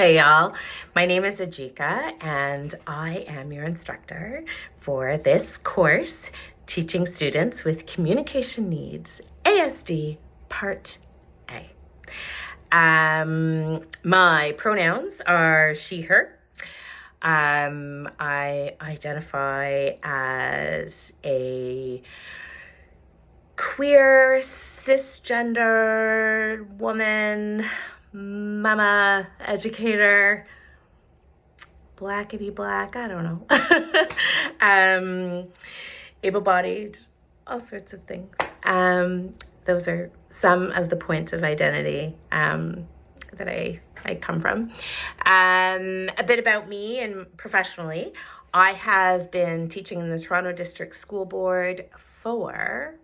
Hey y'all, my name is Ajika and I am your instructor for this course, Teaching Students with Communication Needs, ASD Part A. My pronouns are she, her. I identify as a queer, cisgender woman, mama, educator, blackety black, I don't know. Able-bodied, all sorts of things. Those are some of the points of identity that I come from. A bit about me and professionally. I have been teaching in the Toronto District School Board for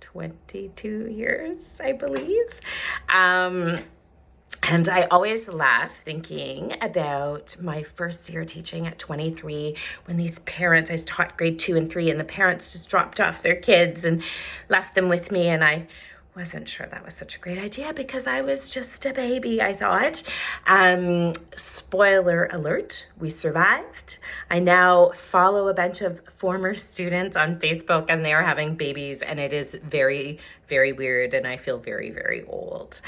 22 years, I believe. And I always laugh thinking about my first year teaching at 23 when these parents, I taught grade 2 and 3, and the parents just dropped off their kids and left them with me, and I wasn't sure that was such a great idea because I was just a baby, I thought. Spoiler alert, we survived. I now follow a bunch of former students on Facebook and they are having babies, and it is very, very weird, and I feel very, very old.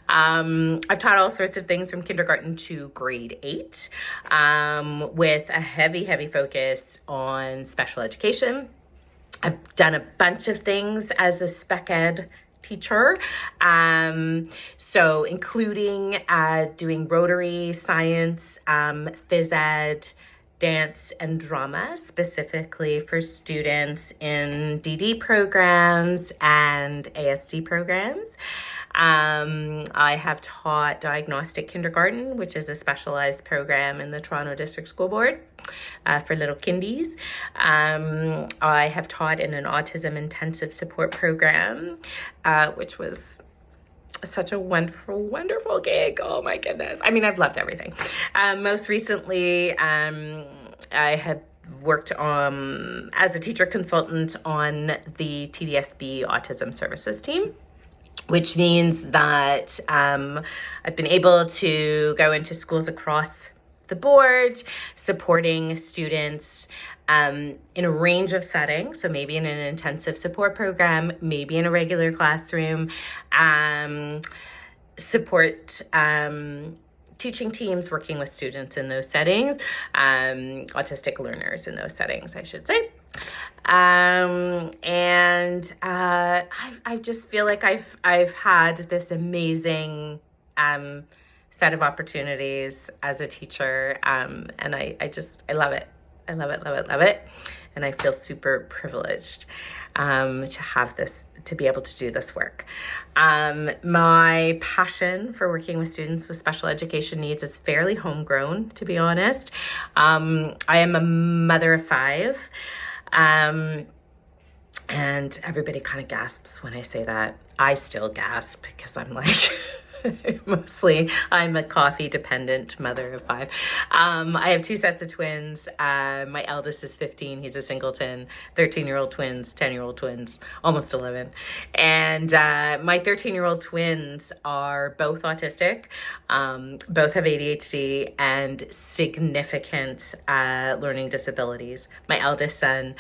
I've taught all sorts of things from kindergarten to grade 8 with a heavy focus on special education. I've done a bunch of things as a spec ed teacher, so including doing Rotary, science, phys ed, dance and drama, specifically for students in DD programs and ASD programs. I have taught diagnostic kindergarten, which is a specialized program in the Toronto District School Board for little kindies. I have taught in an autism intensive support program, which was such a wonderful gig. Oh my goodness. I mean, I've loved everything. Most recently, I have worked as a teacher consultant on the TDSB Autism Services team, which means that I've been able to go into schools across the board, supporting students in a range of settings. So maybe in an intensive support program, maybe in a regular classroom, support teaching teams working with students in those settings, autistic learners in those settings, I should say. I just feel like I've had this amazing set of opportunities as a teacher, and I love it. I love it. And I feel super privileged to have this, to be able to do this work. My passion for working with students with special education needs is fairly homegrown, to be honest. I am a mother of 5. And everybody kind of gasps when I say that. I still gasp because I'm like, I'm a coffee dependent mother of 5. I have 2 sets of twins. My eldest is 15. He's a singleton. 13-year-old twins, 10-year-old twins, almost 11. And my 13-year-old twins are both autistic, both have ADHD and significant learning disabilities. My eldest son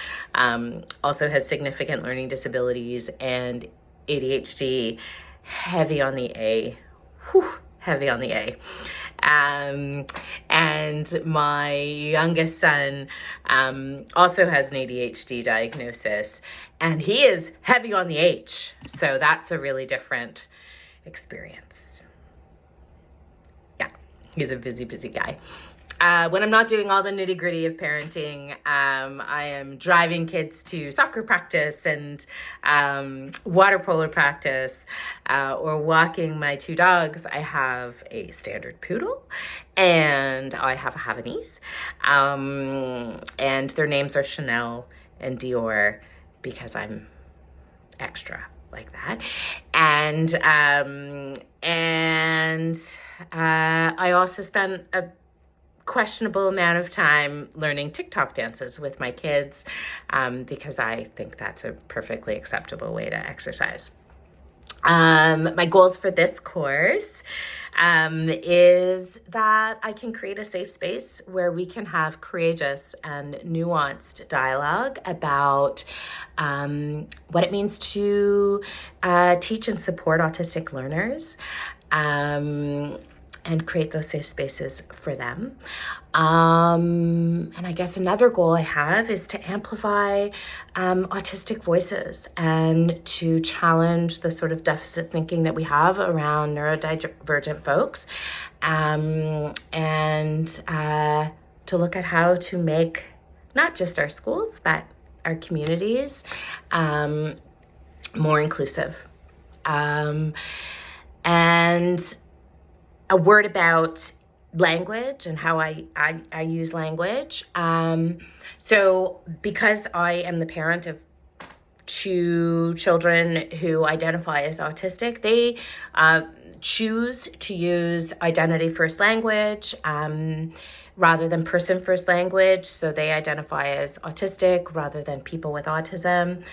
also has significant learning disabilities and ADHD, heavy on the A. Heavy on the A. And my youngest son also has an ADHD diagnosis, and he is heavy on the H. So that's a really different experience. Yeah, he's a busy guy. When I'm not doing all the nitty gritty of parenting, I am driving kids to soccer practice and water polo practice, or walking my 2 dogs. I have a standard poodle and I have a Havanese, and their names are Chanel and Dior because I'm extra like that. And I also spent a questionable amount of time learning TikTok dances with my kids, because I think that's a perfectly acceptable way to exercise. My goals for this course, is that I can create a safe space where we can have courageous and nuanced dialogue about what it means to teach and support autistic learners. And create those safe spaces for them. And I guess another goal I have is to amplify autistic voices and to challenge the sort of deficit thinking that we have around neurodivergent folks, and to look at how to make not just our schools, but our communities more inclusive. And a word about language and how I use language. So because I am the parent of 2 children who identify as autistic, they choose to use identity first language rather than person first language. So they identify as autistic rather than people with autism.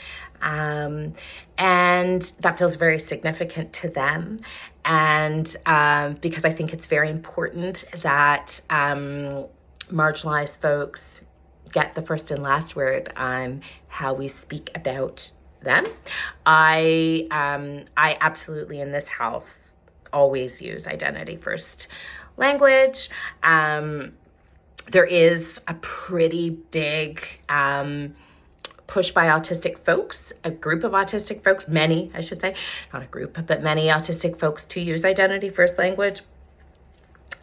And that feels very significant to them. And because I think it's very important that marginalized folks get the first and last word on how we speak about them. I absolutely in this house always use identity first language. There is a pretty big push by autistic folks, a group of autistic folks, many, I should say, not a group, but many autistic folks to use identity first language.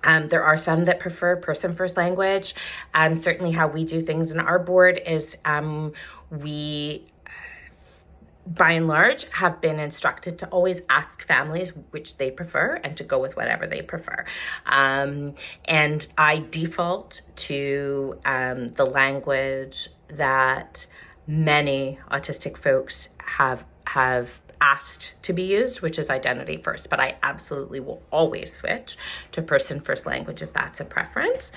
There are some that prefer person first language. Certainly how we do things in our board is we, by and large, have been instructed to always ask families which they prefer and to go with whatever they prefer. And I default to the language that many autistic folks have asked to be used, which is identity first, but I absolutely will always switch to person first language if that's a preference.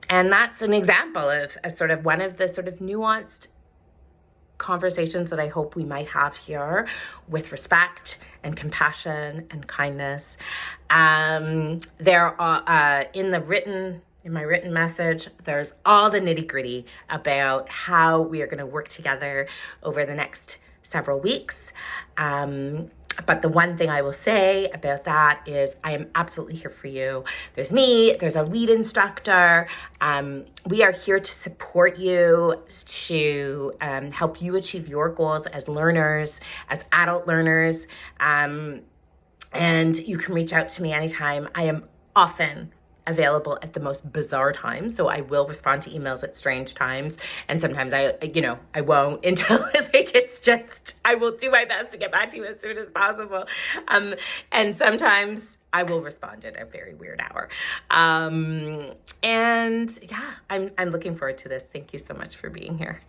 And that's an example of a sort of one of the sort of nuanced conversations that I hope we might have here with respect and compassion and kindness. There are in my written message, there's all the nitty gritty about how we are going to work together over the next several weeks. But the one thing I will say about that is I am absolutely here for you. There's me, there's a lead instructor. We are here to support you, to help you achieve your goals as learners, as adult learners. And you can reach out to me anytime. I am often available at the most bizarre times. So I will respond to emails at strange times. And sometimes I won't until I think I will do my best to get back to you as soon as possible. And sometimes I will respond at a very weird hour. And yeah, I'm looking forward to this. Thank you so much for being here.